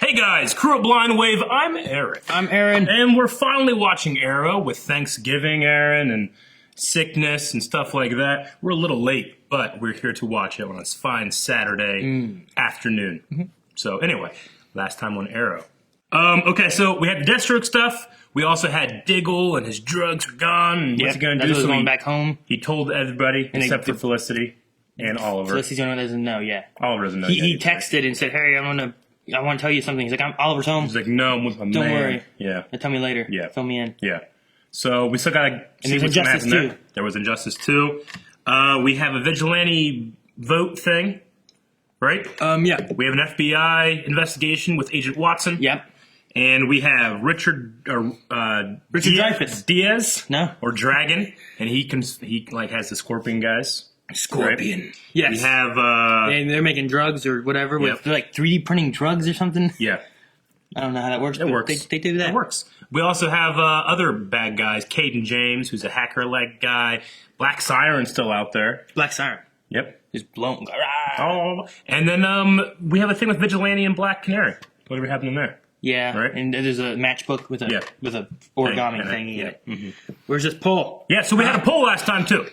Hey guys, Crew of Blind Wave, I'm Eric. I'm Aaron. And we're finally watching Arrow with Thanksgiving, Aaron, and sickness and stuff like that. We're a little late, but we're here to watch it on this fine Saturday afternoon. So anyway, last time on Arrow. Okay, so we had the Deathstroke stuff. We also had Diggle and his drugs were gone. And what's he going to do? So going back home. He told everybody except for Felicity and Oliver. Felicity's the only one that doesn't know, yeah. Oliver doesn't know. He texted and said, Harry, I want to tell you something. He's like, Oliver's home. He's like, no, I'm with my man. Don't worry. Yeah. Tell me later. Yeah. Fill me in. Yeah. So we still got to see what's going to happen there. There was Injustice 2. We have a vigilante vote thing, right? Yeah. We have an FBI investigation with Agent Watson. Yep. And we have Richard Dreyfuss. Diaz? No. Or Dragon. And he has the Scorpion guys. Scorpion. Right? Yes. We have... and they're making drugs or whatever. With like 3D printing drugs or something. Yeah. I don't know how that works. It works. They do that. It works. We also have other bad guys. Caden James, who's a hacker-like guy. Black Siren's still out there. Black Siren. Yep. Just blown. Oh. And then we have a thing with Vigilante and Black Canary. Whatever happened in there. Yeah. Right? And there's a matchbook with a origami thing in it. Mm-hmm. Where's this poll? Yeah, so we had a poll last time, too.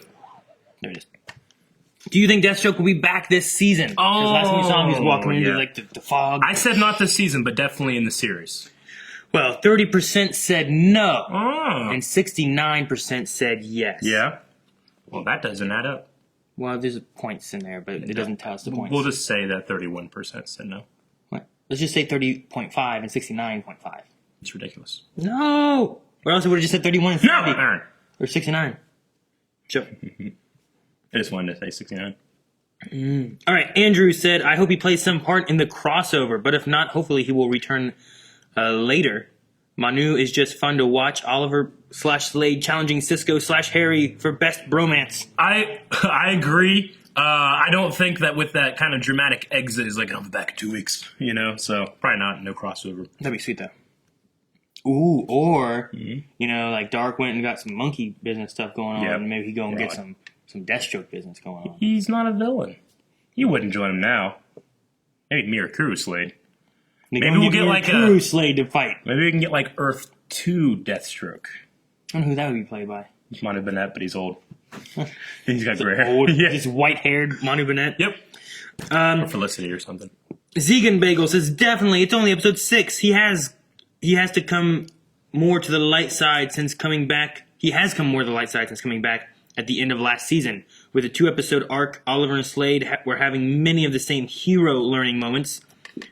There it is. Do you think Deathstroke will be back this season? Because last time we saw him, he was walking into the fog. I said not this season, but definitely in the series. Well, 30% said no, Oh. and 69% said yes. Yeah? Well, that doesn't add up. Well, there's points in there, but it doesn't tell us the points. We'll just say that 31% said no. What? Let's just say 30.5 and 69.5. It's ridiculous. No! Or else it would have just said 31 and 50. No, Aaron. Or 69. Sure. I just wanted to say 69. All right, Andrew said, I hope he plays some part in the crossover, but if not, hopefully he will return later. Manu is just fun to watch. Oliver/Slade challenging Cisco/Harry for best bromance. I agree. I don't think that with that kind of dramatic exit is like, I'll be back in 2 weeks, so probably not, no crossover. That'd be sweet, though. Ooh, or, like Dark went and got some monkey business stuff going on, and maybe he go and get some Deathstroke business going on. He's not a villain. You wouldn't join him now. Maybe Mirror Crew Slade. Maybe we'll get like a Slade to fight. Maybe we can get like Earth 2 Deathstroke. I don't know who that would be played by. Manu Bennett, but he's old. He's got gray hair. Old, He's white-haired Manu Bennett. Yep. Or Felicity or something. Zegan Bagel says, definitely, it's only episode 6. He has to come more to the light side since coming back. He has come more to the light side since coming back at the end of last season. With a 2-episode arc, Oliver and Slade were having many of the same hero learning moments.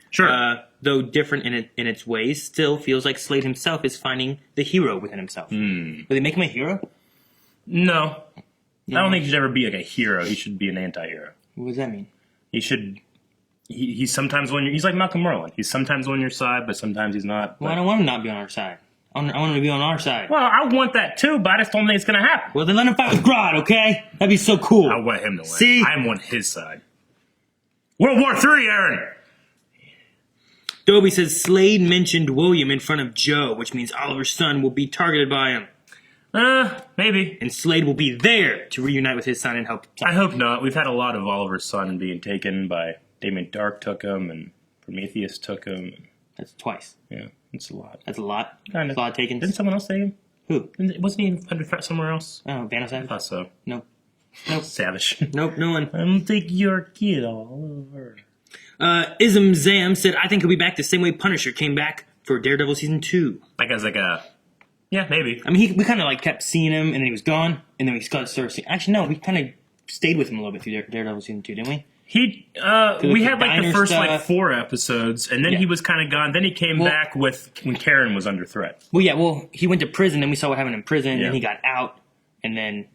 Sure. Though different in its ways, still feels like Slade himself is finding the hero within himself. Will they make him a hero? No. I don't think he should ever be like a hero. He should be an anti-hero. What does that mean? He should... He's sometimes on your... He's like Malcolm Merlin. He's sometimes on your side, but sometimes he's not. Well, I don't want him to not be on our side. I want him to be on our side. Well, I want that too, but I just don't think it's going to happen. Well, then let him fight with Grodd, okay? That'd be so cool. I want him to win. See? I'm on his side. World War III, Aaron! Dobie says Slade mentioned William in front of Joe, which means Oliver's son will be targeted by him. Maybe. And Slade will be there to reunite with his son and help. I hope not. We've had a lot of Oliver's son being taken by Damon Dark took him, and Prometheus took him. That's twice. Yeah, it's a lot. That's a lot. Kind of. That's a lot taken. Didn't someone else take him? Who? Wasn't he under threat somewhere else? Oh, Vanos I thought so. Nope. Savage. Nope, no one. I'm take your kid all over. Ism Zam said, I think he'll be back the same way Punisher came back for Daredevil Season 2. That guy's like a... Yeah, maybe. I mean, we kind of like kept seeing him, and then he was gone, and then we started seeing... Actually, no, we kind of stayed with him a little bit through Daredevil Season 2, didn't we? We had like the first stuff. 4 episodes, and then he was kind of gone. Then he came back when Karen was under threat. Well, he went to prison, and we saw what happened in prison, and he got out, and then...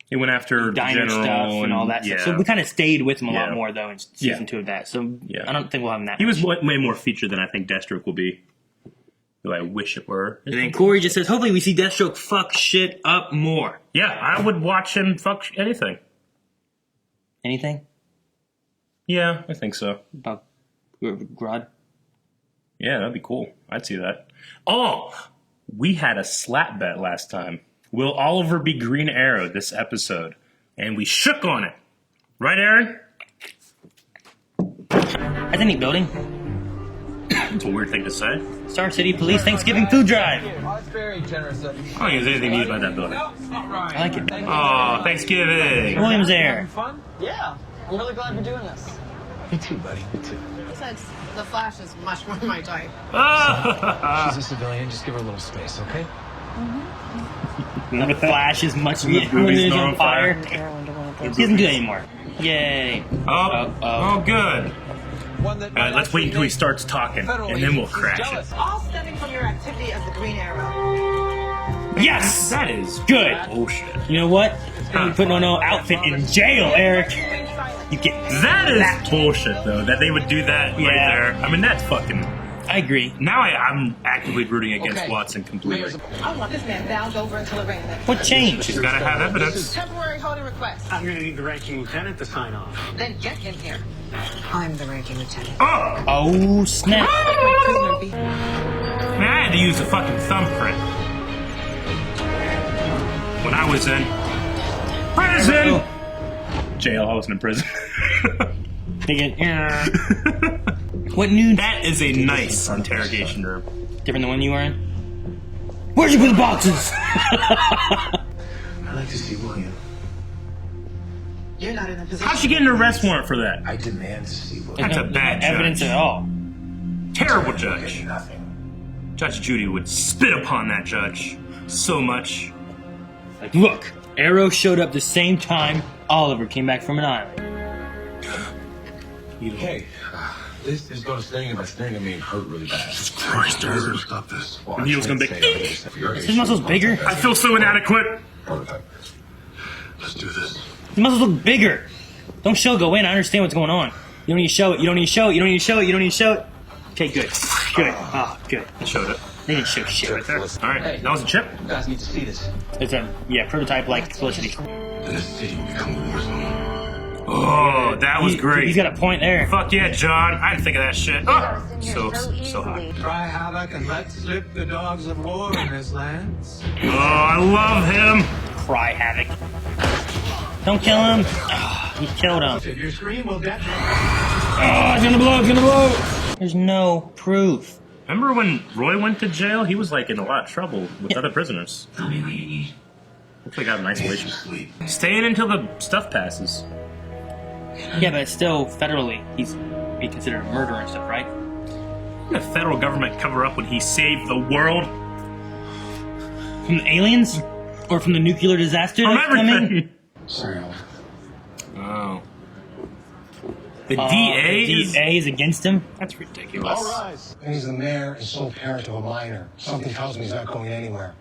He went after diner General stuff and all that stuff. So we kind of stayed with him a lot more, though, in season 2 of that. So I don't think we'll have him that He was much. way more featured than I think Deathstroke will be. Though I wish it were. And then Corey just says, hopefully we see Deathstroke fuck shit up more. Yeah, I would watch him fuck anything. Anything? Yeah, I think so. About Grodd? Yeah, that'd be cool. I'd see that. Oh, we had a slap bet last time. Will Oliver be Green Arrow this episode? And we shook on it. Right, Aaron? That's a neat building. That's a weird thing to say. Star City Police Thanksgiving Food Drive. That's very generous of you. I don't think there's anything needed by that building. I like it. Oh, Thanksgiving. William's there. Fun? Yeah. I'm really glad we're doing this. Me too, buddy. Me too. Besides, the Flash is much more my type. She's a civilian. Just give her a little space, okay? The Flash is much when movies it's are on on fire. fire. He doesn't do that anymore. Yay. Oh, good. One that Let's wait until he starts talking, and then we'll crash it. All stemming from your activity as the Green Arrow. Yes! That is Good. bullshit. You know what? You put on no outfit in jail, Eric. You get That is bullshit, though, that they would do that right Yeah. there. I mean, that's fucking... I agree. Now I'm actively rooting against Okay. Watson completely. I want this man bound over until arraignment. What changed? She's got to have evidence. Temporary holding request. I'm going to need the ranking lieutenant to sign off. Then get him here. I'm the ranking lieutenant. Oh! Oh, snap. My prisoner be. Man, I had to use a fucking thumbprint. When I was in prison! Jail, I wasn't in prison. Thinking, yeah. What new? That is a nice interrogation room. Different than one you were in? Where'd you put the boxes? I'd like to see William. You're not in a position. How'd she get an arrest warrant for that? I demand to see William. That's a bad evidence judge. at all. Terrible Getting judge. nothing. Judge Judy would spit upon that judge so much. Like, look, Arrow showed up the same time Oliver came back from an island. Hey, this is going to sting, and by sting I mean hurt really bad. Jesus Christ, Eric. Stop this. And he was gonna be- His muscles bigger? I feel so inadequate. Prototype. Let's do this. His muscles look bigger. Don't show go in. I understand what's going on. You don't need to show it. You don't need to show it. You don't need to show it. You don't need to show it. Okay, good. Good. Oh, good. I showed it. They didn't show shit right there. Alright, that was a chip. You guys need to see this. It's a, prototype like explicitly. Then this city will become a war zone. Oh, that was great. He's got a point there. Fuck yeah, John. I didn't think of that shit. Oh, so hot. Try havoc and let slip the dogs of war in this land. Oh, I love him. Cry havoc. Don't kill him. Oh, he killed him. If you scream, we'll detonate. Oh, it's gonna blow. It's gonna blow. There's no proof. Remember when Roy went to jail? He was like in a lot of trouble with other prisoners. Tell me what you need. Looks like I have an isolation. Sleep. Staying until the stuff passes. Yeah, but it's still federally. He's be considered a murderer and stuff, right? The federal government cover up when he saved the world From the aliens? Or from the nuclear disaster from that's coming? everything. Sorry, Oliver. Oh. The The DA? DA is against him? That's ridiculous. And he's the mayor and sole parent of a minor. Something tells me he's not going anywhere.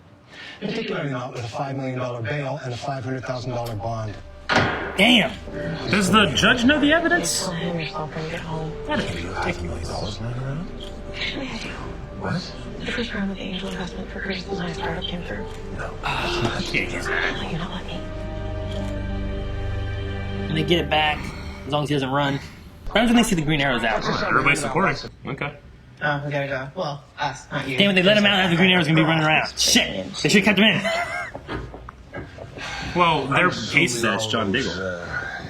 Particularly not with a $5 million bail and a $500,000 bond. Damn. Does the judge know the evidence? Blame yourself when you get home. That is ridiculous. Actually, I do. What? The first round of the angel investment for Grace's design startup came through. Can't use that. Oh, you're not lucky. And they get it back, as long as he doesn't run. What happens when they see the Green Arrow's out? Everybody's supporting. Okay. Oh, we gotta go. Well, us, not you. Damn it, they let him out and have the Green Arrow's gonna be running around. Shit! They should have kept him in. Well, their case says John Diggle.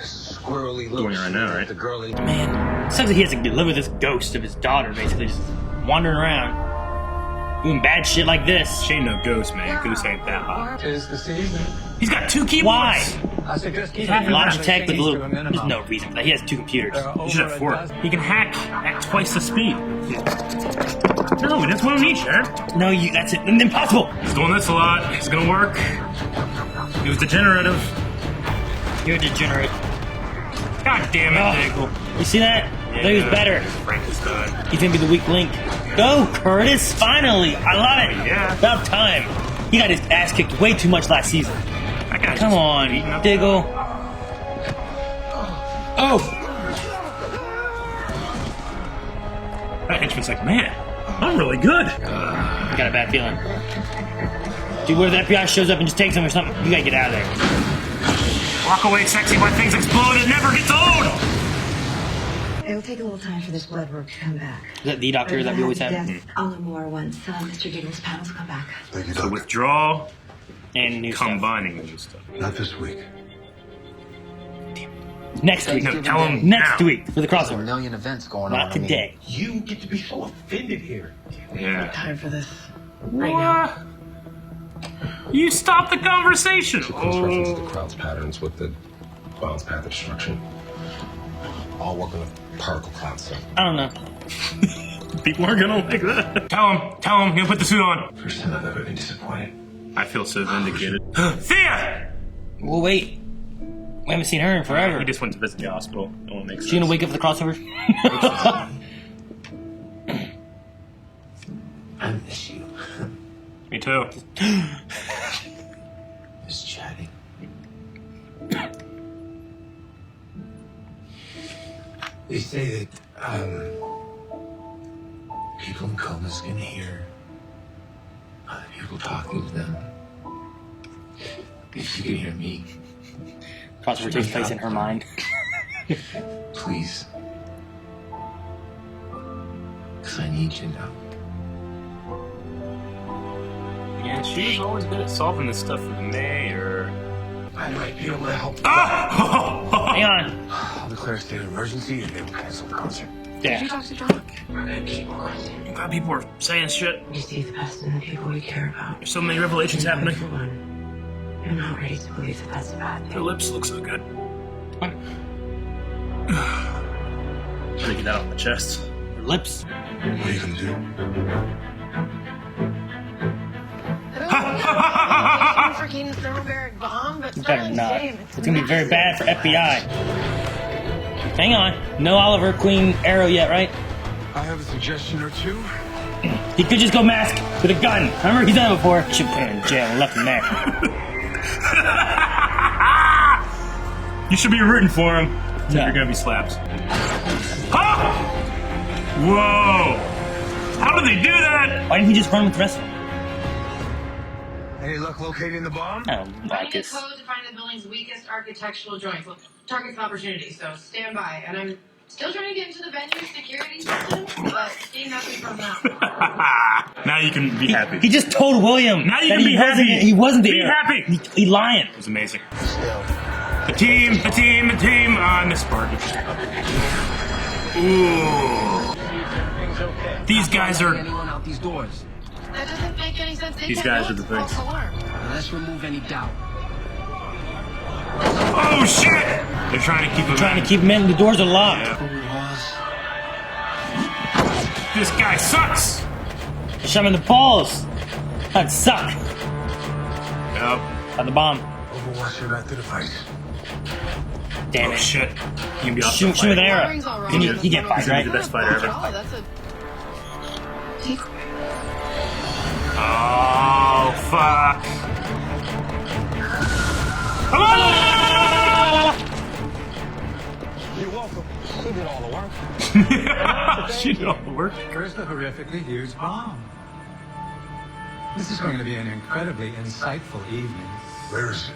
Squirrely Doing it right now, right? The girly. Man, it sucks that he has to live with this ghost of his daughter, basically, just wandering around, doing bad shit like this. She ain't no ghost, man. Goose ain't that hot. Tis the season. He's got 2 keyboards. Why? I suggest keeping Logitech with a little. to a minimum. There's no reason for that. He has 2 computers. There are You should over have a 4. dozen- He can hack at twice the speed. No, that's one on each, Eric. No, you. That's it. Impossible. He's doing this a lot. It's gonna work. He was degenerative. You're a degenerate. God damn it, Oh. Diggle. You see that? That was better. Frankenstein. He's gonna be the weak link. Go, Curtis! Finally, I love it. Yeah. About time. He got his ass kicked way too much last season. That guy's Come just on, beating up Diggle. Oh, That henchman's like, man, I'm really good. I got a bad feeling. Dude, what if the FBI shows up and just takes him or something? You gotta get out of there. Walk away sexy when things explode. It never gets old. It'll take a little time for this blood work to come back. Is that the doctor that we always have? Yes, I'll know more once Mr. Diggle's panels come back. Thank you, So Doctor. And new stuff. combining the new stuff. Not this week. Next week. No, tell him Next now. week for the There's a crossover. million events going on. Not today. You get to be so offended here. Yeah. Time for this right now. You stop the conversation. Close reference to the crowd's patterns with the cloud's path of destruction. All work on a particle cloud set. I don't know. People are gonna like that. Tell him, he'll put the suit on. First time I've ever been disappointed. I feel so vindicated. Thea! Well, wait. We haven't seen her in forever. He just went to visit the hospital. No one makes sense. She gonna wake up for the crossover? I miss you. Me too. Just chatting. They say that, people in comas can hear other people talking to them. If you can hear me, Crossover takes place in her mind. please. Because I need you now. Yeah, she was always good at solving this stuff with May or... I might be able to help. Hang on. I'll declare a state of emergency and they will cancel the concert. Yeah. Talk to Doc. I'm glad people are saying shit. We see the best in the people we care about. There's so many revelations happening. For one, I'm not ready to believe that that's a bad Her thing. lips look so good. Trying to get that off my chest. Her lips. What are you gonna do? Freaking thermobaric bomb, but You better not. It's gonna be very bad for FBI. Hang on. No Oliver Queen Arrow yet, right? I have a suggestion or two. He could just go mask with a gun. Remember, he's done it before. Should put him in jail and left him there. You should be rooting for him. No. You're gonna be slapped. Ah! Whoa! How did they do that? Why didn't he just run with the rest of them? Any luck locating the bomb? I don't like Finding this. a code to find the building's weakest architectural joints. Look, targets of opportunity, so stand by. And I'm still trying to get into the venue security system, but seeing nothing from that. Now you can be happy. He just told William Now you that can be he wasn't, happy. he wasn't Be there. happy. He lying. It was amazing. The team. I miss Sparky. Ooh. These guys are. Anyone out these doors? That doesn't make any sense. These guys are the things. Now let's remove any doubt. Oh shit! They're trying to keep him. Trying to keep him in. The doors are locked. This guy sucks. Shove him in the balls. That'd suck. Yep. Got the bomb. Overwatch you back to the fight. Damn Oh it. shit! You can be off Shoot the with an fight. arrow. He can't fight, He's gonna be the right? best fighter ever. Oh, that's a decoy. Oh fuck! Hello! You're welcome. She did all the work. She did all the work. Here's the horrifically huge bomb. This is going to be an incredibly insightful evening. Where is it?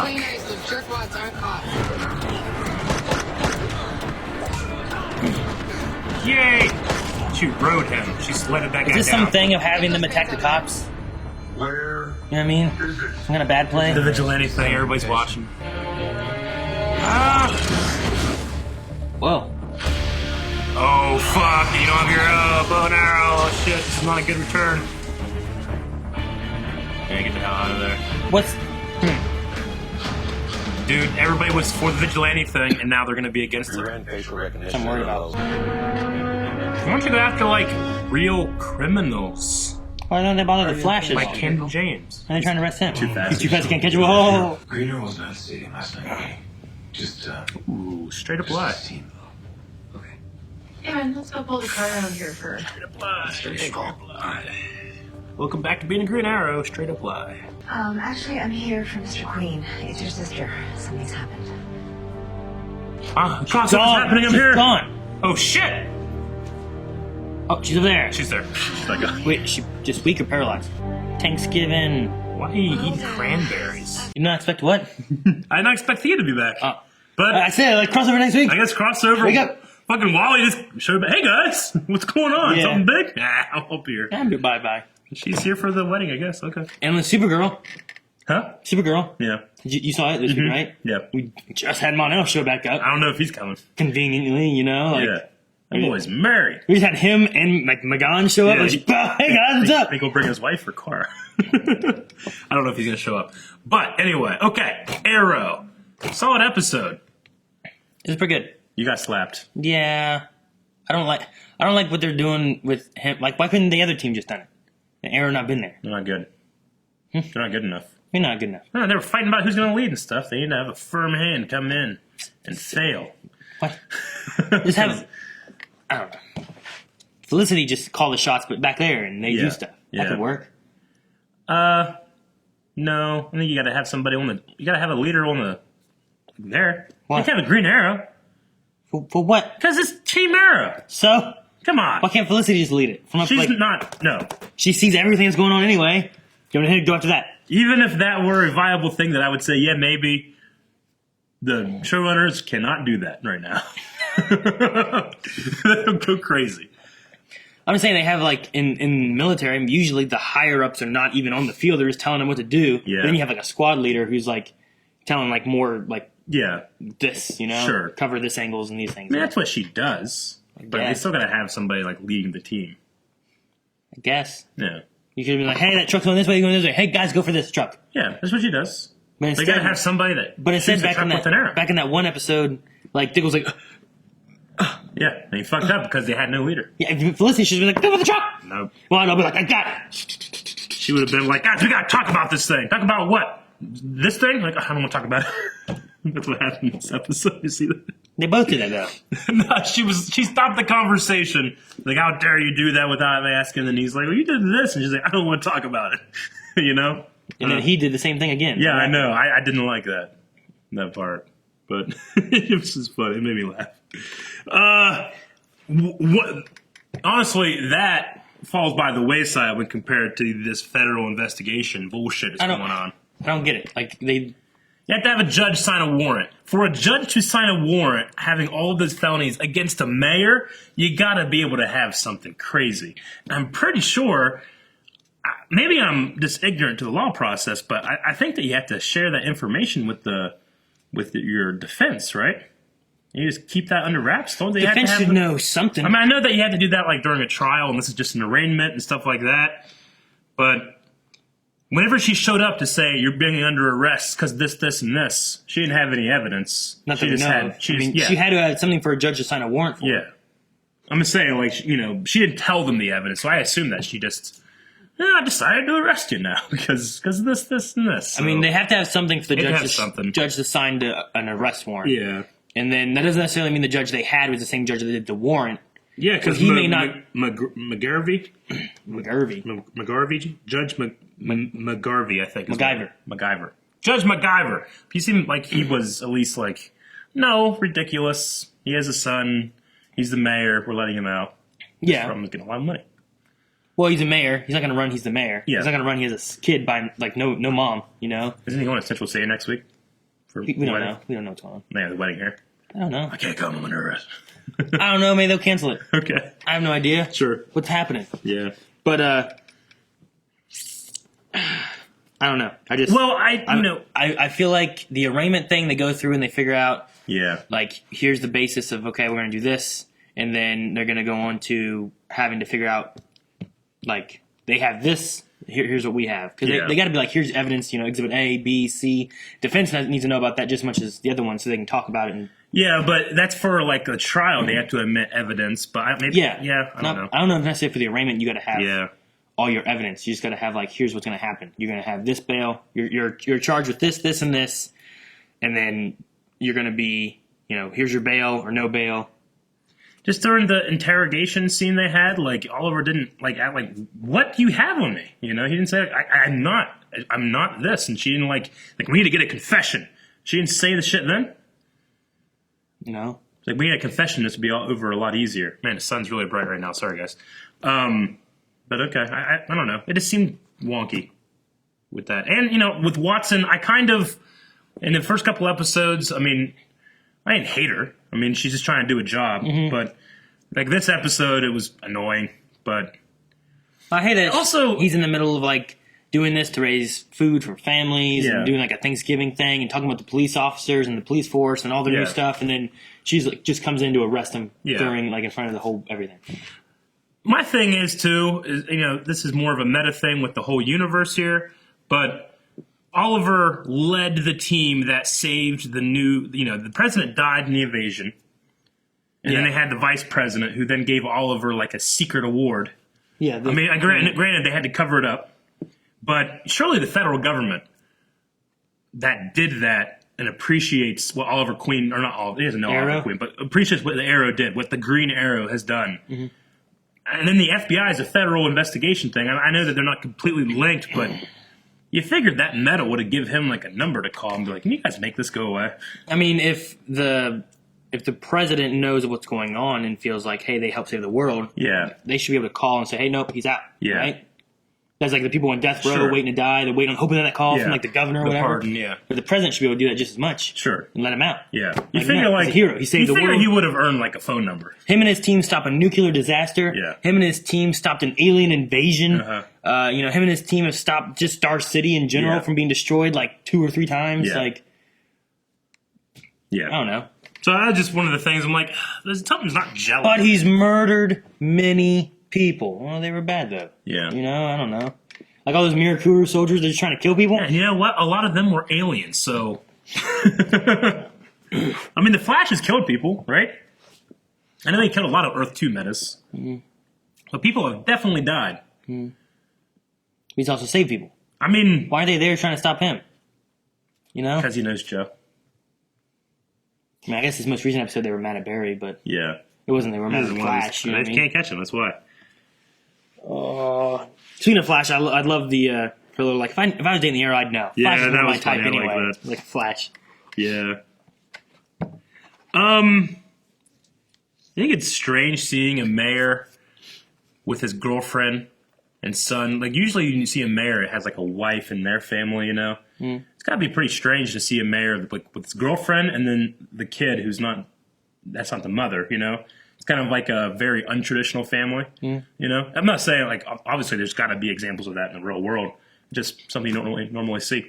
Cleaners, the jerkwads aren't caught. Yay! She rode him. She sledded that guy Is this down. some thing of having them attack the cops? Where You know what I mean? is it? Some kind of bad play? The vigilante thing. Everybody's watching. Ah! Whoa. Oh fuck! You don't have your bow and arrow. Oh shit! This is not a good return. Yeah, get the hell out of there. What's... Dude, everybody was for the vigilante thing, and now they're gonna be against it. Grand facial recognition. I'm worried about. I want you to go after, like, real criminals. Why don't they bother the flashes? Like Ken James. And they're trying to arrest him. Too fast. He's too fast, he can't catch him. Whoa! Greener wasn't at the stadium last night. Just, Ooh, straight up just lie. his team. Hey man, let's go pull the car around here for Straight up lie. Straight up lie. Welcome back to being a Green Arrow. Straight up lie. Actually, I'm here for Mr. Queen. It's your sister. Something's happened. Ah, crossover's Gone. happening up She's here. gone. Oh shit! Oh, she's over there. She's there. She's like, Wait, she just weak or paralyzed? Thanksgiving. why are you eating cranberries? You not expect what? I did not expect Thea to be back. Oh. But I said, like, crossover next week. I guess crossover. Wake up. Fucking Wally just showed up. Hey guys, what's going on? Yeah. Something big? Nah, I'm up here. Yeah, bye-bye. She's here for the wedding, I guess. Okay. And with Supergirl. Huh? Supergirl. Yeah. You saw it this week, right? Yeah. We just had Mon-El show back up. I don't know if he's coming. Conveniently, you know? Like, Yeah. That boy's married. we just had him and like Magan show up. Yeah, Like, hey guys, what's up? They go bring his wife or car. I don't know if he's gonna show up. But anyway, okay. Arrow. Solid episode. It's pretty good. You got slapped. Yeah. I don't like what they're doing with him. Like, why couldn't the other team just done it? And Arrow not been there. They're not good. They're not good enough. You're not good enough. No, they were fighting about who's gonna lead and stuff. They need to have a firm hand come in and fail. What? Just have. I don't know. Felicity just called the shots, but back there, and they do stuff. That could work. No. I think you gotta have somebody on the. You gotta have a leader on the. There. What? You can't have a Green Arrow. For what? Because it's Team Arrow. So? Come on. Why can't Felicity just lead it? From up, She's like, not. No. She sees everything that's going on anyway. You want to go after that? Even if that were a viable thing, that I would say, yeah, maybe. The showrunners cannot do that right now. They'll go crazy. I'm just saying they have, like, in military, usually the higher-ups are not even on the field. They're just telling them what to do. Yeah. Then you have, like, a squad leader who's, like, telling, like, more, like, Yeah. this, you know? Sure. Cover this angles and these things. I mean, that's what she does. But they still gotta have somebody, like, leading the team. I guess. Yeah. You could be like, hey, that truck's going this way, going this way. Hey, guys, go for this truck. Yeah, that's what she does. But They instead, gotta have somebody that. but instead shoots the back truck in with an arrow. that one episode, like, Dick was like, Yeah, and he fucked up because they had no leader. yeah, Felicity should be like, go for the truck. No. Well, I'll be like, I got it. She would have been like, guys, we gotta talk about this thing. Talk about what? This thing? Like, I don't want to talk about it. That's what happened in this episode. You see that? They both did that, though. No, she stopped the conversation. Like, how dare you do that without me asking? And he's like, well, you did this. And she's like, I don't want to talk about it. You know? And then he did the same thing again. Yeah, I know. I didn't like that part. But it was just funny. It made me laugh. What? Honestly, that falls by the wayside when compared to this federal investigation bullshit that's going on. I don't get it. Like, You have to have a judge sign a warrant. For a judge to sign a warrant having all of those felonies against a mayor, you gotta be able to have something crazy. I'm pretty sure, maybe I'm just ignorant to the law process, but I think that you have to share that information with your defense, right? You just keep that under wraps. Don't they defense have to should know something. I mean, I know that you have to do that like during a trial, and this is just an arraignment and stuff like that, but whenever she showed up to say you're being under arrest because this, and this, she didn't have any evidence. Not she that we just know. had. She had to have something for a judge to sign a warrant for. Yeah, I'm just saying, like, she didn't tell them the evidence, so I assume that she just, I decided to arrest you now because this, and this. So I mean, they have to have something for the judge to sign an arrest warrant. Yeah, and then that doesn't necessarily mean the judge they had was the same judge that did the warrant. Yeah, because he may not. McGarvey, Judge McGarvey, I think. MacGyver. Judge MacGyver. He seemed like he was at least like, no, ridiculous. He has a son. He's the mayor. We're letting him out. Yeah. From getting a lot of money. Well, he's a mayor. He's not going to run. He's the mayor. Yeah. He's not going to run. He has a kid by like no mom. You know. Isn't he going to Central City next week? We don't know. We don't know what's going on. Yeah, the wedding here. I don't know. I can't come. I'm under arrest. I don't know. Maybe they'll cancel it. Okay. I have no idea. Sure. What's happening? Yeah. But I don't know. I feel like the arraignment thing, they go through and they figure out. Yeah. Like, here's the basis of, okay, we're going to do this. And then they're going to go on to having to figure out, like, they have this. Here's what we have. Because they got to be like, here's evidence, Exhibit A, B, C. Defense needs to know about that just as much as the other one so they can talk about it. Yeah, but that's for, like, a trial. They have to admit evidence. But I don't know. I don't know if necessarily for the arraignment you got to have all your evidence. You just got to have, like, here's what's going to happen. You're going to have this bail. You're charged with this, this, and this. And then you're going to be, here's your bail or no bail. Just during the interrogation scene they had, like, Oliver didn't, like, act like, what do you have on me? He didn't say, I'm not this. And she didn't, like, we need to get a confession. She didn't say the shit then? No. Like, we need a confession, this would be all over a lot easier. Man, the sun's really bright right now. Sorry, guys. But okay, I don't know. It just seemed wonky with that. And, with Watson, I kind of, in the first couple episodes, I mean, I didn't hate her. I mean, she's just trying to do a job. Mm-hmm. But, like, this episode, it was annoying. But I hate it. Also, he's in the middle of, like, doing this to raise food for families Yeah. and doing like a Thanksgiving thing and talking about the police officers and the police force and all the Yeah. new stuff. And then she's like, just comes in to arrest him Yeah. during like in front of the whole everything. My thing is too, is, this is more of a meta thing with the whole universe here, but Oliver led the team that saved the president died in the invasion. And then Yeah. they had the vice president who then gave Oliver like a secret award. Yeah. Granted, they had to cover it up, but surely the federal government that did that and appreciates what Oliver Queen, or not Oliver, he doesn't know Arrow? Oliver Queen, but appreciates what the Arrow did, what the Green Arrow has done. Mm-hmm. And then the FBI is a federal investigation thing. I know that they're not completely linked, but you figured that medal would have given him like a number to call and be like, can you guys make this go away? I mean, if the president knows what's going on and feels like, hey, they helped save the world, Yeah. they should be able to call and say, hey, nope, he's out. Yeah. Right? That's like the people on death row Sure. waiting to die. They're waiting, hoping for that call Yeah. from like the governor or The whatever. pardon, yeah. But the president should be able to do that just as much. Sure. And let him out. Yeah. Like, no, he's a hero. He saved the figure world. he would have earned like a phone number. Him and his team stopped a nuclear disaster. Yeah. Him and his team stopped an alien invasion. Uh-huh. Him and his team have stopped just Star City in general Yeah. from being destroyed like 2 or 3 times. Yeah. Like, Yeah. I don't know. So that's just one of the things I'm like, something's not gelling. But he's murdered many people. Well, they were bad though. Yeah. I don't know. Like all those Mirakuru soldiers, they're just trying to kill people. And you know what? A lot of them were aliens, so. I mean, the Flash has killed people, right? I know they killed a lot of Earth 2 metas. Mm-hmm. But people have definitely died. He's also saved people. I mean, Why are they there trying to stop him? because he knows Joe. I mean, I guess his most recent episode they were mad at Barry, but Yeah. it wasn't. They were mad at the Flash. You know what I They mean? can't catch him, that's why. Speaking of Flash, I'd love the her little like if I was dating the Arrow, I'd know. Yeah, Flash is that my was type funny. I like anyway. that. Like Flash. Yeah. I think it's strange seeing a mayor with his girlfriend and son. Like, usually you see a mayor that has, like, a wife and their family, It's got to be pretty strange to see a mayor with his girlfriend and then the kid who's not, that's not the mother, It's kind of like a very untraditional family, I'm not saying, like, obviously there's got to be examples of that in the real world. Just something you don't really normally see.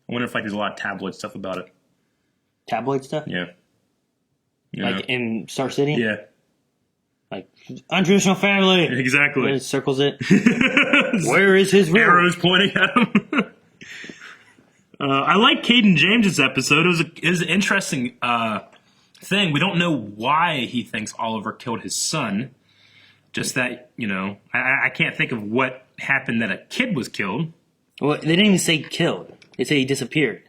I wonder if, like, there's a lot of tabloid stuff about it. Tabloid stuff? Yeah. Like in Star City? Yeah. Like, untraditional family. Exactly. It circles it. Where is his room? Arrows pointing at him. I like Caden James's episode. It was an interesting thing. We don't know why he thinks Oliver killed his son. Just that, I can't think of what happened that a kid was killed. Well, they didn't even say killed. They say he disappeared.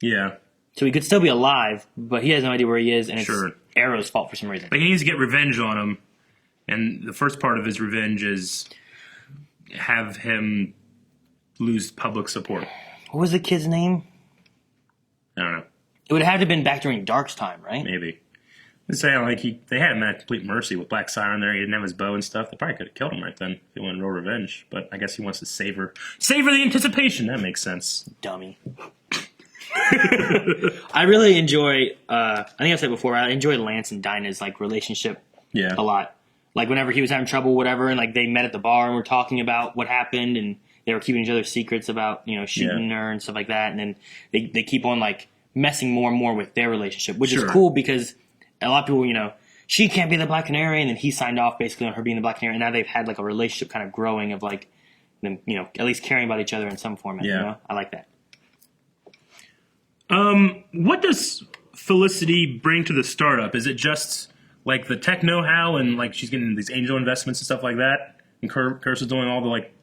Yeah. So he could still be alive, but he has no idea where he is, and it's Sure. Arrow's fault for some reason. But he needs to get revenge on him. And the first part of his revenge is have him lose public support. What was the kid's name? I don't know. It would have to have been back during Dark's time, right? Maybe. They're saying like they had him at complete mercy with Black Siren there. He didn't have his bow and stuff. They probably could have killed him right then if he wanted real revenge. But I guess he wants to savor the anticipation. That makes sense. Dummy. I really enjoy. I think I've said before. I enjoy Lance and Dinah's like relationship. Yeah. A lot. Like whenever he was having trouble, whatever, and like they met at the bar and were talking about what happened, and they were keeping each other secrets about shooting her and stuff like that, and then they keep on like messing more and more with their relationship, which is cool because a lot of people, she can't be the Black Canary, and then he signed off basically on her being the Black Canary, and now they've had like a relationship kind of growing of like them, at least caring about each other in some format. Yeah. I like that. What does Felicity bring to the startup? Is it just like the tech know-how and like she's getting these angel investments and stuff like that? And Curse is doing all the like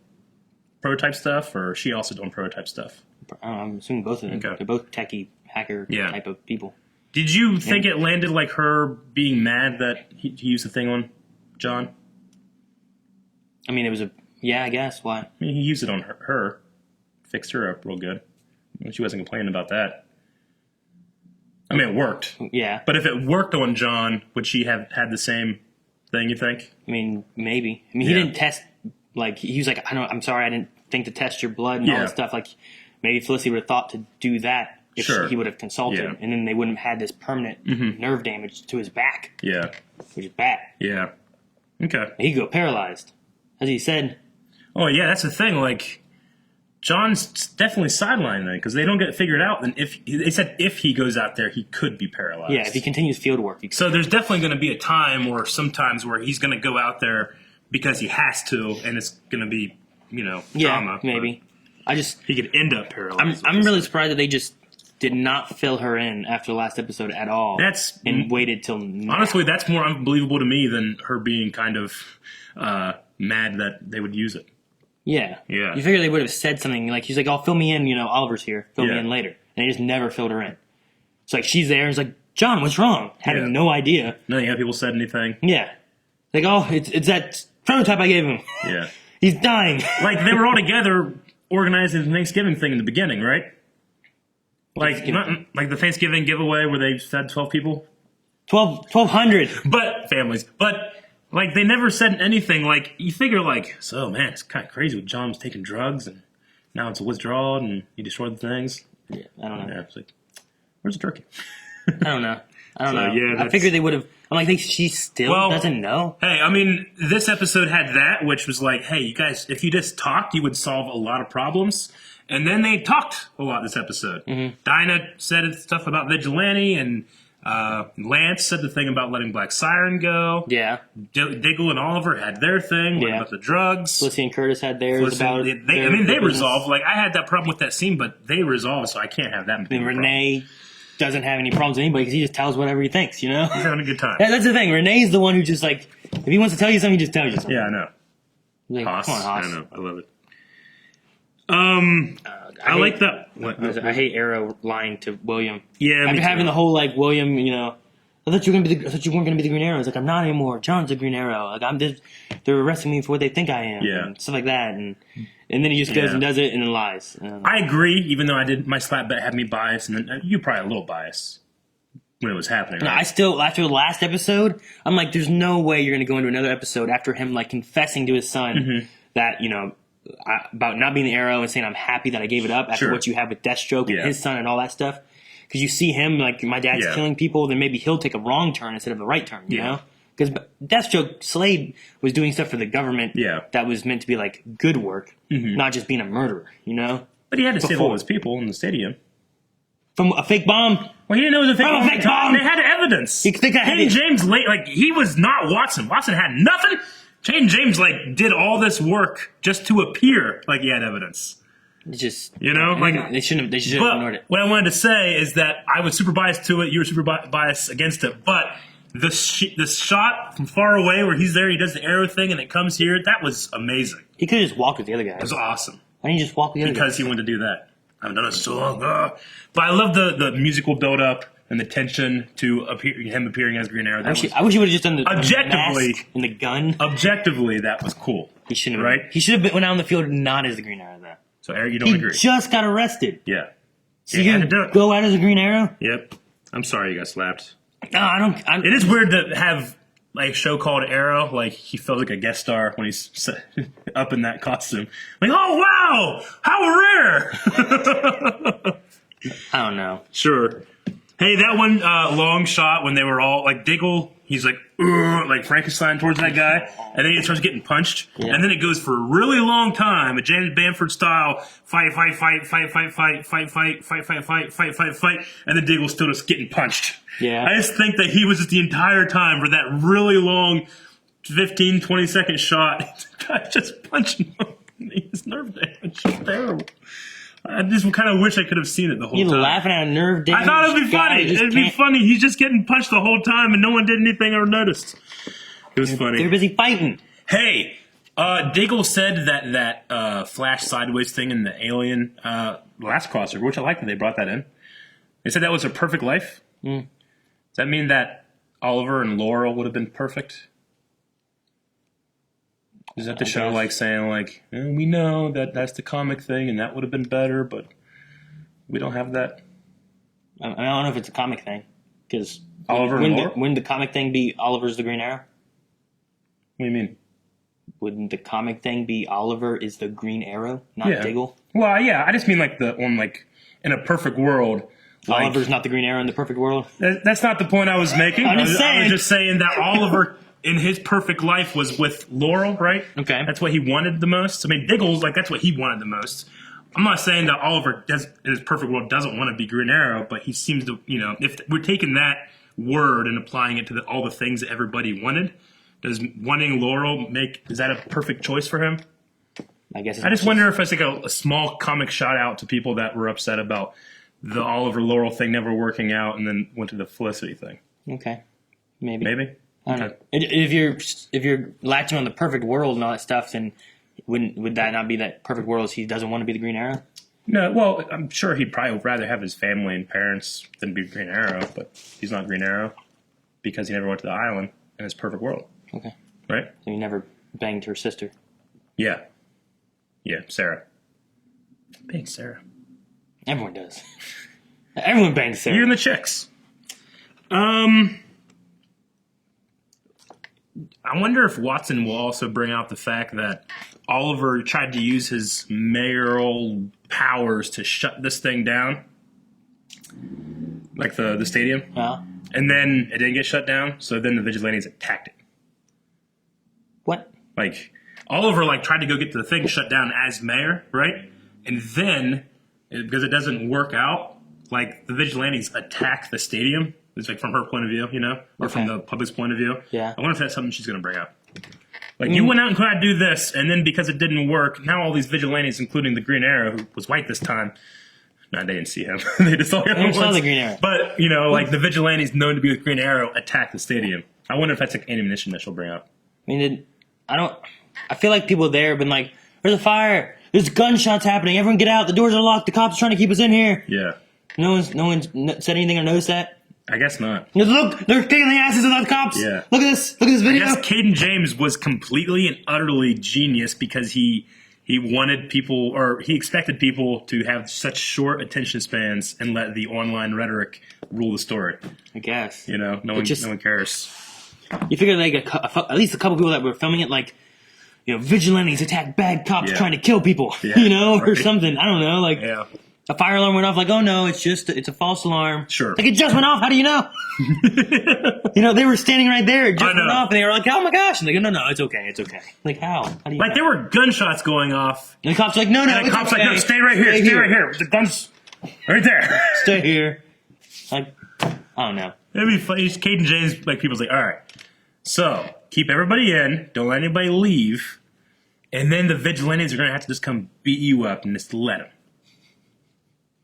prototype stuff, or is she also doing prototype stuff? I'm assuming both of them. Okay. They're both techie hacker type of people. Did you think it landed like her being mad that he used the thing on John? I mean, it was I guess. Why? I mean, he used it on her. Fixed her up real good. She wasn't complaining about that. I mean, it worked. Yeah. But if it worked on John, would she have had the same thing, you think? I mean, maybe. I mean, he didn't test, like, he was like, I'm sorry, I didn't think to test your blood and all that stuff. Like, maybe Felicity would have thought to do that if he would have consulted, and then they wouldn't have had this permanent nerve damage to his back. Yeah. Which is bad. Yeah. Okay. He could go paralyzed. As he said. Oh, yeah, that's the thing. Like, John's definitely sidelined then because they don't get it figured out. Then they said if he goes out there, he could be paralyzed. Yeah, if he continues field work. So there's definitely going to be a time or sometimes where he's going to go out there because he has to, and it's going to be, drama. Maybe. He could end up paralyzed. I'm really surprised that they just did not fill her in after the last episode at all. And waited till now. Honestly, that's more unbelievable to me than her being kind of mad that they would use it. Yeah. Yeah. You figure they would have said something like, he's like, oh, fill me in, Oliver's here. Fill me in later. And they just never filled her in. It's like, she's there, and it's like, John, what's wrong? Having no idea. None of the people said anything. Yeah. Like, oh, it's that prototype I gave him. Yeah. He's dying. Like, they were all together organizing the Thanksgiving thing in the beginning, right? Like the Thanksgiving giveaway where they fed 12 people? 1,200. But, families. But, like, they never said anything. Like, you figure, like, so, man, it's kind of crazy with John's taking drugs, and now it's a withdrawal, and he destroyed the things. Yeah, I don't know. Yeah, it's like, where's the turkey? I don't know. Yeah, I figured they would have. I'm like, she still doesn't know. Hey, I mean, this episode had that, which was like, hey, you guys, if you just talked, you would solve a lot of problems. And then they talked a lot this episode. Mm-hmm. Dinah said stuff about Vigilante, and Lance said the thing about letting Black Siren go. Yeah. Diggle and Oliver had their thing about the drugs. Felicity and Curtis had theirs about they resolved. Like, I had that problem with that scene, but they resolved, so I can't have that. And Renee doesn't have any problems with anybody because he just tells whatever he thinks, He's having a good time. Yeah, that's the thing. Renee's the one who just, like, if he wants to tell you something, he just tells you something. Yeah, I know. Like, Haas. Come on, Haas. I know. I love it. I like that. I hate Arrow lying to William. Yeah, after having the whole like William, I thought you weren't gonna be the Green Arrow. It's like, I'm not anymore. John's the Green Arrow. Like, they're arresting me for what they think I am. Yeah, and stuff like that. And then he just goes and does it and then lies. I agree. Even though my slap bet had me biased, and then you probably a little biased when it was happening. Right? No, I still, after the last episode, I'm like, there's no way you're gonna go into another episode after him like confessing to his son that about not being the Arrow and saying I'm happy that I gave it up after what you had with Deathstroke and his son and all that stuff. Because you see him like, my dad's killing people, then maybe he'll take a wrong turn instead of the right turn, you know? Because Deathstroke, Slade was doing stuff for the government that was meant to be like good work, not just being a murderer, But he had to save all his people in the stadium. From a fake bomb? Well, he didn't know it was a fake bomb. They had evidence. James, he was not Watson. Watson had nothing. James did all this work just to appear like he had evidence. They shouldn't have ignored it. What I wanted to say is that I was super biased to it. You were super biased against it. But the shot from far away where he's there, he does the arrow thing, and it comes here. That was amazing. He could have just walked with the other guys. It was awesome. Why didn't you just walk with the other guys? Because he wanted to do that. I haven't done it so long. But I love the musical build up and the tension to him appearing as Green Arrow. I wish he would have just done the objectively mask and the gun. Objectively, that was cool. He shouldn't have. Right? He should have went out on the field not as the Green Arrow. Then. So Eric, you don't agree? He just got arrested. Yeah. So you gonna go out as a Green Arrow? Yep. I'm sorry you got slapped. No, I don't. It is weird to have like a show called Arrow. Like he felt like a guest star when he's up in that costume. Like, oh wow, how rare! I don't know. Sure. Hey, that one long shot when they were all like Diggle, he's like Frankenstein towards that guy, and then he starts getting punched, and then it goes for a really long time, a James Bamford style fight, and then Diggle's still just getting punched. Yeah. I just think that he was just the entire time for that really long 15, 20 second shot. The guy's just punching him. His nerve damage is terrible. I just kind of wish I could have seen it the whole time. You laughing at a nerve damage? I thought it'd be funny. It'd be funny. He's just getting punched the whole time, and no one did anything or noticed. It was funny. They're busy fighting. Hey, Diggle said that flash sideways thing in the Alien last crossover, which I like that they brought that in. They said that was a perfect life. Does that mean that Oliver and Laurel would have been perfect? Is that the show saying we know that that's the comic thing and that would have been better, but we don't have that? I don't know if it's a comic thing. Because Oliver and Laurel? Wouldn't the comic thing be Oliver's the Green Arrow? What do you mean? Wouldn't the comic thing be Oliver is the Green Arrow, not Diggle? Well, yeah, I just mean in a perfect world. Oliver's not the Green Arrow in the perfect world? That's not the point I was making. I was just saying that Oliver in his perfect life was with Laurel, right? Okay. That's what he wanted the most. I mean, Diggle's that's what he wanted the most. I'm not saying that Oliver in his perfect world doesn't want to be Green Arrow, but he seems to, if we're taking that word and applying it to all the things that everybody wanted, does wanting Laurel is that a perfect choice for him? I guess. I just wonder if it's like a small comic shout out to people that were upset about the Oliver Laurel thing never working out and then went to the Felicity thing. Okay. Maybe. I don't know. If you're latching on the perfect world and all that stuff, then would that not be that perfect world? He doesn't want to be the Green Arrow. No, well, I'm sure he'd probably would rather have his family and parents than be Green Arrow, but he's not Green Arrow because he never went to the island in his perfect world. Okay. Right? So he never banged her sister. Yeah. Yeah, Sarah. Bang Sarah. Everyone does. Everyone bangs Sarah. You and the chicks. I wonder if Watson will also bring out the fact that Oliver tried to use his mayoral powers to shut this thing down. Like the stadium. Yeah. And then it didn't get shut down, so then the vigilantes attacked it. What? Like, Oliver tried to go get the thing shut down as mayor, right? And then, because it doesn't work out, the vigilantes attack the stadium. It's from her point of view, or from the public's point of view. Yeah. I wonder if that's something she's going to bring up. You went out and tried to do this, and then because it didn't work, now all these vigilantes, including the Green Arrow, who was white this time. No, they didn't see him. They just saw him. They saw the Green Arrow. But, the vigilantes known to be with Green Arrow attack the stadium. I wonder if that's ammunition that she'll bring up. I mean, I feel like people there have been like, there's a fire, there's gunshots happening, everyone get out, the doors are locked, the cops are trying to keep us in here. Yeah. No one's said anything or noticed that? I guess not. Look, they're kicking the asses of the cops. Yeah. Look at this video. I guess Caden James was completely and utterly genius because he wanted people, or he expected people to have such short attention spans and let the online rhetoric rule the story. I guess. No one cares. You figure at least a couple people that were filming it, vigilantes attack bad cops trying to kill people, or something. I don't know, yeah. A fire alarm went off, oh no, it's a false alarm. Sure. It just went off, how do you know? They were standing right there, it just went off, and they were like, oh my gosh. And they go, no, it's okay. How? How do you know? There were gunshots going off. And the cops are like, no, and the cops no, stay right here, stay right here. The guns right there. Stay here. I don't know. It'd be funny. Caden James, people's all right. So, keep everybody in, don't let anybody leave, and then the vigilantes are going to have to just come beat you up and just let them.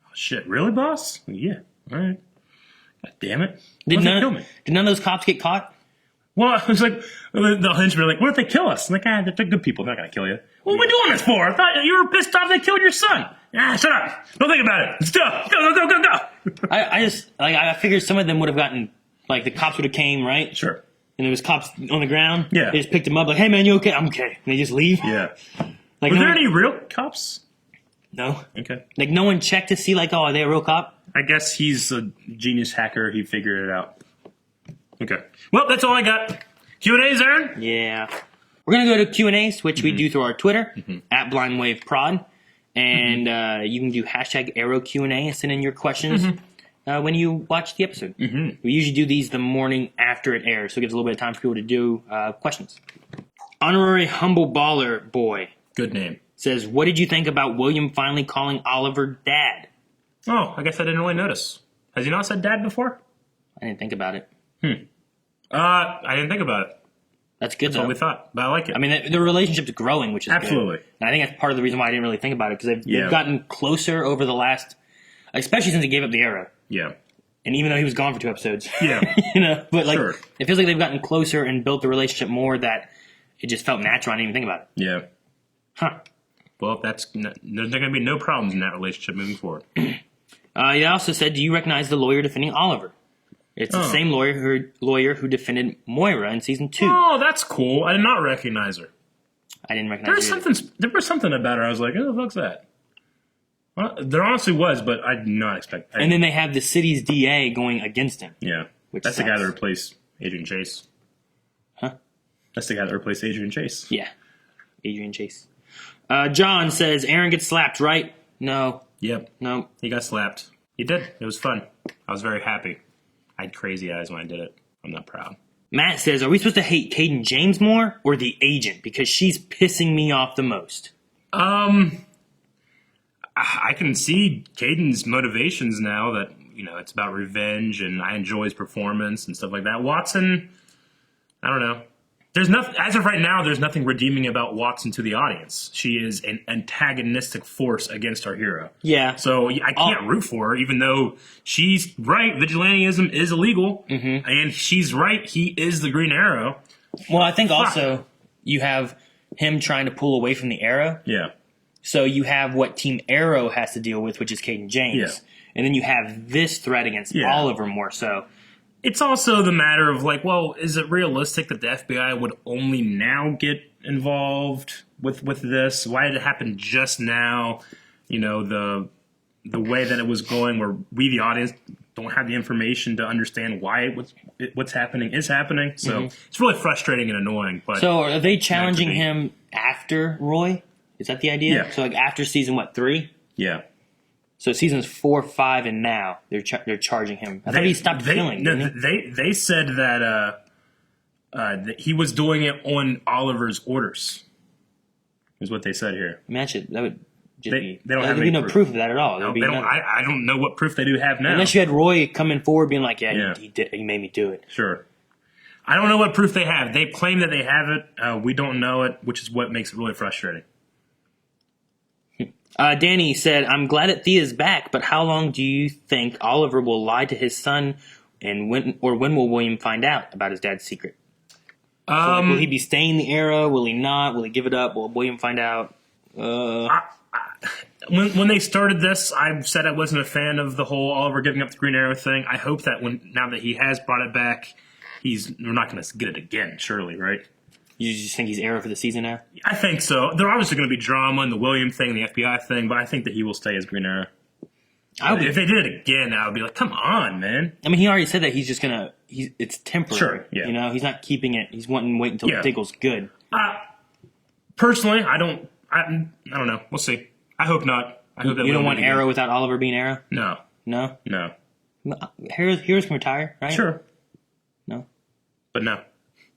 Oh, shit, really, boss? Yeah, all right. God damn it. Did none of those cops get caught? Well, it's the henchmen are what if they kill us? I'm they're good people, they're not going to kill you. What are we doing this for? I thought you were pissed off they killed your son. Shut up. Don't think about it. Let's go. I figured some of them would have gotten, the cops would have came, right? Sure. And there was cops on the ground. Yeah. They just picked them up, hey man, you okay? I'm okay. And they just leave. Yeah. Were there any real cops? No. Okay. No one checked to see, are they a real cop? I guess he's a genius hacker. He figured it out. Okay. Well, that's all I got. Q&As, Aaron? Yeah. We're going to go to Q&As, which we do through our Twitter, at BlindWaveProd. And you can do hashtag Arrow Q&A and send in your questions when you watch the episode. We usually do these the morning after it airs, so it gives a little bit of time for people to do questions. Honorary Humble Baller Boy. Good name. Says, what did you think about William finally calling Oliver Dad? Oh, I guess I didn't really notice. Has he not said Dad before? I didn't think about it. I didn't think about it. That's good, That's what we thought, but I like it. I mean, the relationship's growing, which is absolutely good. And I think that's part of the reason why I didn't really think about it, because they've gotten closer over the last, especially since he gave up the arrow. Yeah. And even though he was gone for 2 episodes. Yeah. But sure. It feels like they've gotten closer and built the relationship more that it just felt natural. I didn't even think about it. Yeah. Huh. Well, there's going to be no problems in that relationship moving forward. He also said, do you recognize the lawyer defending Oliver? It's the same lawyer who defended Moira in season 2. Oh, that's cool. I did not recognize her. I didn't recognize her. There was something about her. I was like, who the fuck's that? Well, there honestly was, but I did not expect. And then they have the city's DA going against him. Yeah. That's the guy that replaced Adrian Chase. Huh? That's the guy that replaced Adrian Chase. Yeah. Adrian Chase. John says, Aaron gets slapped, right? No. Yep. No. He got slapped. He did. It was fun. I was very happy. I had crazy eyes when I did it. I'm not proud. Matt says, are we supposed to hate Caden James more or the agent? Because she's pissing me off the most. I can see Caden's motivations now that, it's about revenge and I enjoy his performance and stuff like that. Watson, I don't know. There's nothing, as of right now, there's nothing redeeming about Watson to the audience. She is an antagonistic force against our hero. Yeah. So I can't root for her, even though she's right. Vigilantism is illegal. Mm-hmm. And she's right. He is the Green Arrow. Well, I think also you have him trying to pull away from the Arrow. Yeah. So you have what Team Arrow has to deal with, which is Caden James. Yeah. And then you have this threat against Oliver more so. It's also the matter of is it realistic that the FBI would only now get involved with this? Why did it happen just now? The way that it was going, where we, the audience, don't have the information to understand why what's happening is happening. So it's really frustrating and annoying. But so are they challenging him after Roy? Is that the idea? Yeah. So like after season 3? Yeah. So seasons 4, 5, and now they're charging him. I thought he stopped killing. They said that he was doing it on Oliver's orders. Is what they said here. Match it. That would just they don't have any any proof of that at all. No, they don't. I don't know what proof they do have now. Unless you had Roy coming forward being like, he made me do it. Sure. I don't know what proof they have. They claim that they have it. We don't know it, which is what makes it really frustrating. Danny said, I'm glad that Thea's back, but how long do you think Oliver will lie to his son, and when will William find out about his dad's secret? Will he be staying the Arrow? Will he not? Will he give it up? Will William find out? When they started this, I said I wasn't a fan of the whole Oliver giving up the Green Arrow thing. I hope that now that he has brought it back, we're not going to get it again, surely, right? You just think he's Arrow for the season now? I think so. There's obviously going to be drama in the William thing and the FBI thing, but I think that he will stay as Green Arrow. If they did it again, I would be like, come on, man. I mean, he already said that he's just going to... It's temporary. Sure, yeah. He's not keeping it. He's wanting to wait until Diggle's good. Personally, I don't know. We'll see. I hope not. I hope that you don't want Arrow without Oliver being Arrow? No. No? No. Heroes can retire, right? Sure. No? But no.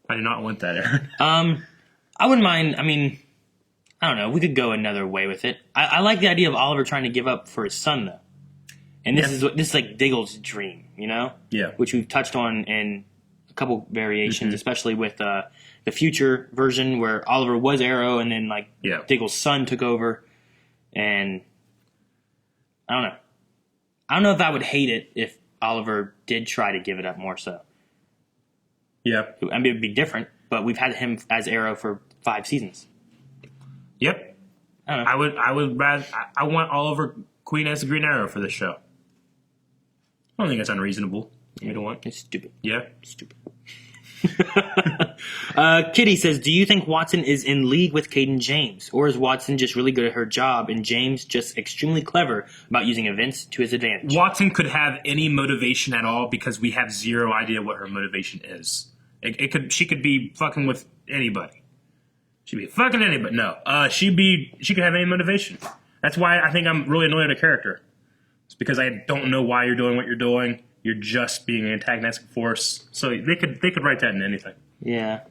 I do not want that, Aaron. I wouldn't mind. I mean, I don't know. We could go another way with it. I like the idea of Oliver trying to give up for his son, though. And this is like Diggle's dream, Yeah. Which we've touched on in a couple variations, especially with the future version where Oliver was Arrow and then Diggle's son took over. And I don't know. I don't know if I would hate it if Oliver did try to give it up more so. Yeah. I mean, it would be different, but we've had him as Arrow for 5 seasons. Yep. I don't know. I would rather. I want Oliver Queen as the Green Arrow for this show. I don't think that's unreasonable. You don't want? It's stupid. Yeah. Stupid. Kitty says, do you think Watson is in league with Caden James? Or is Watson just really good at her job and James just extremely clever about using events to his advantage? Watson could have any motivation at all because we have zero idea what her motivation is. She could be fucking with anybody. She'd be fucking anybody. No. She could have any motivation. That's why I think I'm really annoyed at a character. It's because I don't know why you're doing what you're doing. You're just being an antagonistic force. So they could write that in anything. Yeah.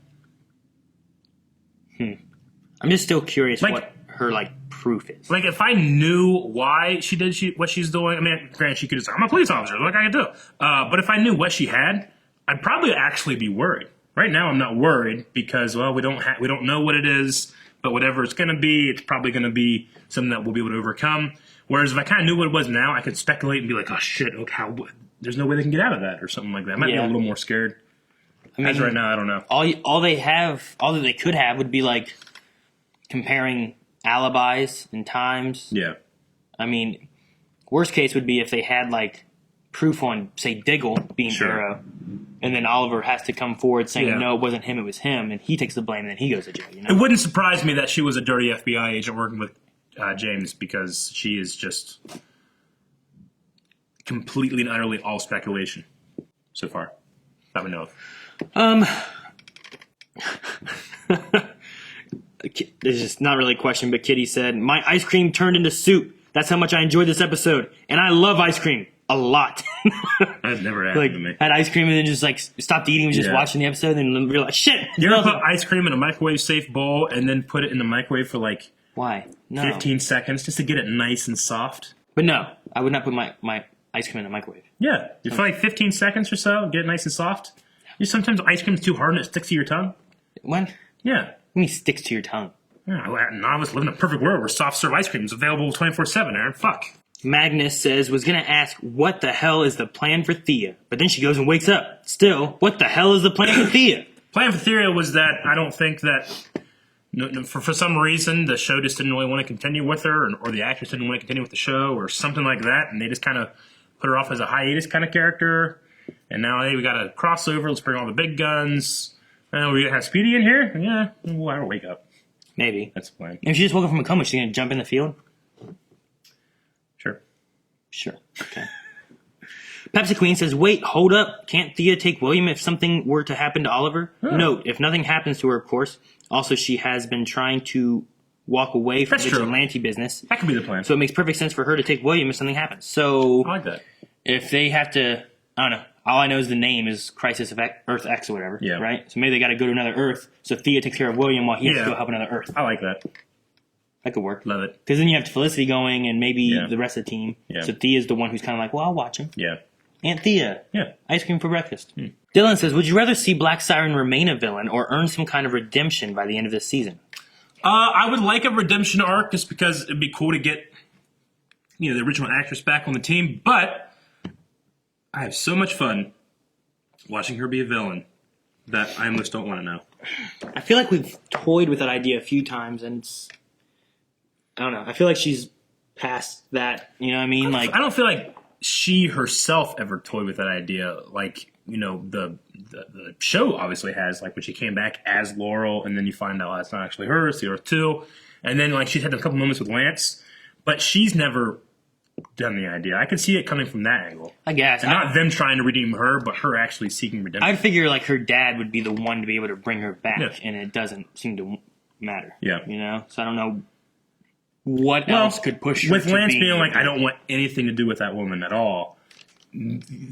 I'm just still curious what her proof is. If I knew why she did what she's doing, I mean, granted, she could just say, I'm a police officer. Like I can do. But if I knew what she had, I'd probably actually be worried. Right now, I'm not worried because we don't know what it is. But whatever it's going to be, it's probably going to be something that we'll be able to overcome. Whereas if I kind of knew what it was now, I could speculate and be like, oh shit, okay, there's no way they can get out of that or something like that. I might be a little more scared. I mean, as right now, I don't know. All that they could have would be comparing alibis and times. Yeah. I mean, worst case would be if they had proof on, say, Diggle being Arrow, and then Oliver has to come forward saying, no, it wasn't him, it was him, and he takes the blame, and then he goes to jail. It wouldn't surprise me that she was a dirty FBI agent working with James because she is just completely and utterly all speculation so far that we know of. This is not really a question, but Kitty said, my ice cream turned into soup. That's how much I enjoyed this episode. And I love ice cream a lot. That's never happened to me. Had ice cream and then just stopped eating and just watching the episode and then realized, shit. You ever put ice cream in a microwave safe bowl and then put it in the microwave for Why? No. 15 seconds just to get it nice and soft. But no, I would not put my ice cream in the microwave. Yeah. You feel like 15 seconds or so, get it nice and soft. You sometimes ice cream's too hard and it sticks to your tongue. When? Yeah. When he sticks to your tongue. Yeah, novice live in a perfect world where soft serve ice cream is available 24/7, Aaron. Fuck. Magnus says, was going to ask, what the hell is the plan for Thea? But then she goes and wakes up. Still, what the hell is the plan for Thea? Plan for Thea was that I don't think that for some reason the show just didn't really want to continue with her, or the actress didn't want to continue with the show, or something like that, and they just kind of put her off as a hiatus kind of character. And now, hey, we got a crossover. Let's bring all the big guns. We're going to have Speedy in here? Yeah, we'll have her wake up. Maybe. That's the plan. If she just woke up from a coma, she's going to jump in the field? Sure. Okay. Pepsi Queen says, wait, hold up. Can't Thea take William if something were to happen to Oliver? Oh. Note, if nothing happens to her, of course. Also, she has been trying to walk away from the vigilante business. That could be the plan. So it makes perfect sense for her to take William if something happens. So I like that. If they have to, I don't know. All I know is the name is Crisis of Earth X or whatever. Yeah. Right? So maybe they got to go to another Earth. So Thea takes care of William while he has to go help another Earth. I like that. That could work. Love it. Because then you have Felicity going and maybe the rest of the team. Yeah. So Thea's the one who's kind of like, well, I'll watch him. Yeah. Aunt Thea. Yeah. Ice cream for breakfast. Dylan says, would you rather see Black Siren remain a villain or earn some kind of redemption by the end of this season? I would like a redemption arc just because it'd be cool to get the original actress back on the team, but I have so much fun watching her be a villain that I almost don't want to know. I feel like we've toyed with that idea a few times, and it's... I don't know. I feel like she's past that. You know what I mean? Like, I don't feel like she herself ever toyed with that idea. Like, the show obviously has, like, when she came back as Laurel, and then you find out that's not actually her, it's the Earth 2. And then, like, she's had a couple moments with Lance, but she's never done the idea. I could see it coming from that angle. I guess. And not them trying to redeem her, but her actually seeking redemption. I'd figure, like, her dad would be the one to be able to bring her back, Yeah. and it doesn't seem to matter. Yeah. So I don't know what else could push her with to Lance being a like, I villain. don't want anything to do with that woman at all.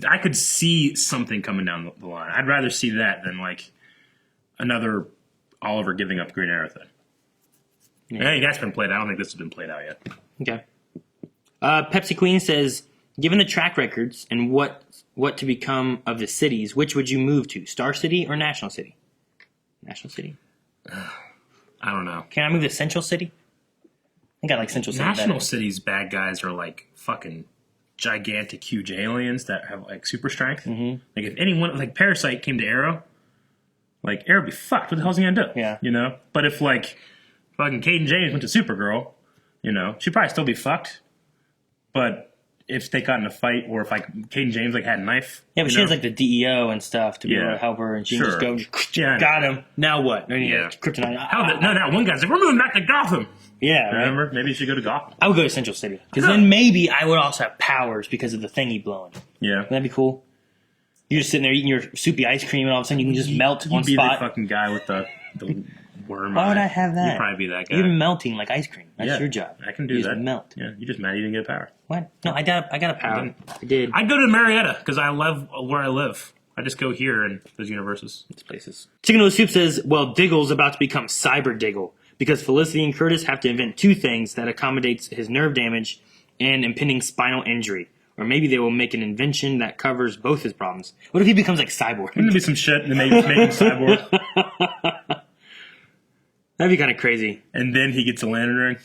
I could see something coming down the line. I'd rather see that than like another Oliver giving up Green Arrow thing. Yeah. Hey, that's been played out. I don't think this has been played out yet. Okay. Pepsi Queen says, given the track records and what to become of the cities, which would you move to? Star City or National City? National City. I don't know. Can I move to Central City? I think I like Central City National better. City's bad guys are like fucking gigantic, huge aliens that have like super strength. Mm-hmm. Like if anyone, like Parasite came to Arrow, like Arrow would be fucked. What the hell's he gonna do? Yeah. But if like fucking Caden James went to Supergirl, she'd probably still be fucked. But if they got in a fight, or if like Caden James like had a knife, Yeah, but she has like the DEO and stuff to be able to help her, and she can just go, got him. Now what? Yeah. Kryptonite. No, one guy's like, we're moving back to Gotham. Yeah, right? Remember? Maybe you should go to Gotham. I would go to Central City. Because then maybe I would also have powers because of the thingy blowing. Yeah. Wouldn't that be cool? You're just sitting there eating your soupy ice cream, and all of a sudden you can just melt on You'd be spot. the fucking guy with the worm. Why would eye. I have that? You'd probably be that guy. You're melting like ice cream. That's your job. I can do you that. Just melt. Yeah, you just mad you didn't get a power. What? No, I got a power. I did. I'd go to Marietta because I love where I live. I just go here in those universes. These places. Chicken Noodle Soup says, well, Diggle's about to become Cyber Diggle because Felicity and Curtis have to invent two things that accommodates his nerve damage and impending spinal injury. Or maybe they will make an invention that covers both his problems. What if he becomes like Cyborg? Wouldn't there be some shit and they make him cyborg? That'd be kind of crazy. And then he gets a lantern ring.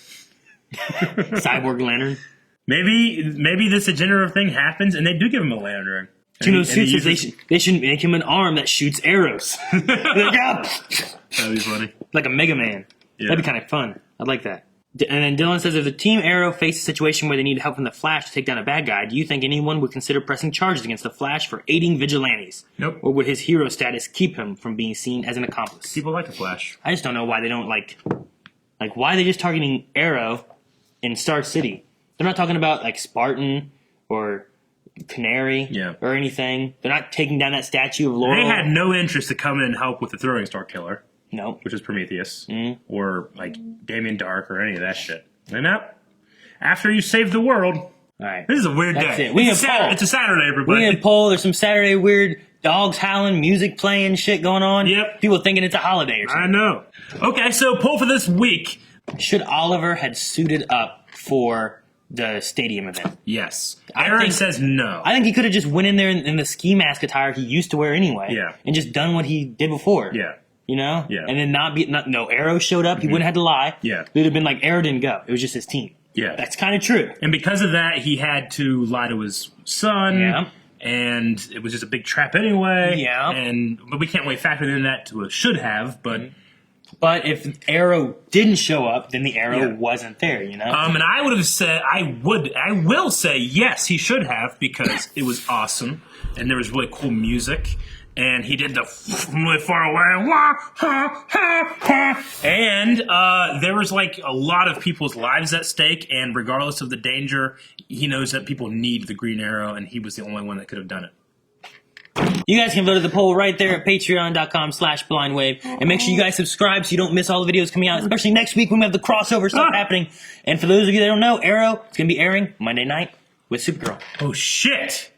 Cyborg lantern. Maybe this degenerative thing happens and they do give him a lantern ring. Chicken Noodle Soup says they should make him an arm that shoots arrows. Like, that'd be funny. Like a Mega Man. Yeah. That'd be kind of fun. I'd like that. And then Dylan says, if the Team Arrow faces a situation where they need help from the Flash to take down a bad guy, do you think anyone would consider pressing charges against the Flash for aiding vigilantes? Nope. Or would his hero status keep him from being seen as an accomplice? People like the Flash. I just don't know why they don't like why are they just targeting Arrow in Star City? They're not talking about like Spartan or Canary or anything. They're not taking down that statue of Laurel. They had no interest to come in and help with the Throwing Star Killer. No. Which is Prometheus. Or like Damien Dark or any of that shit. And now, after you save the world, all right. This is a weird That's day. It. We it's a Saturday, everybody. We need a poll. There's some Saturday weird dogs howling, music playing, shit going on. Yep. People thinking it's a holiday or something. I know. Okay, so poll for this week. should Oliver had suited up for the stadium event? Yes. I Aaron think- says no. I think he could have just went in there in the ski mask attire he used to wear anyway. Yeah. And just done what he did before. Yeah. You know? Yeah. And then no Arrow showed up. He wouldn't have had to lie. Yeah. It would have been like, Arrow didn't go. It was just his team. Yeah. That's kind of true. And because of that, he had to lie to his son. Yeah. And it was just a big trap anyway. Yeah. But we can't really factor in that to a should have, but... But if Arrow didn't show up, then the Arrow Yeah. wasn't there, you know? And I would have said, I will say, yes, he should have, because it was awesome, and there was really cool music, and he did the from really far away, wah, ha, ha, ha. And there was like a lot of people's lives at stake, and regardless of the danger, he knows that people need the Green Arrow, and he was the only one that could have done it. You guys can vote at the poll right there at patreon.com/blindwave. And make sure you guys subscribe so you don't miss all the videos coming out, especially next week when we have the crossover stuff happening. And for those of you that don't know, Arrow is going to be airing Monday night with Supergirl. Oh, shit!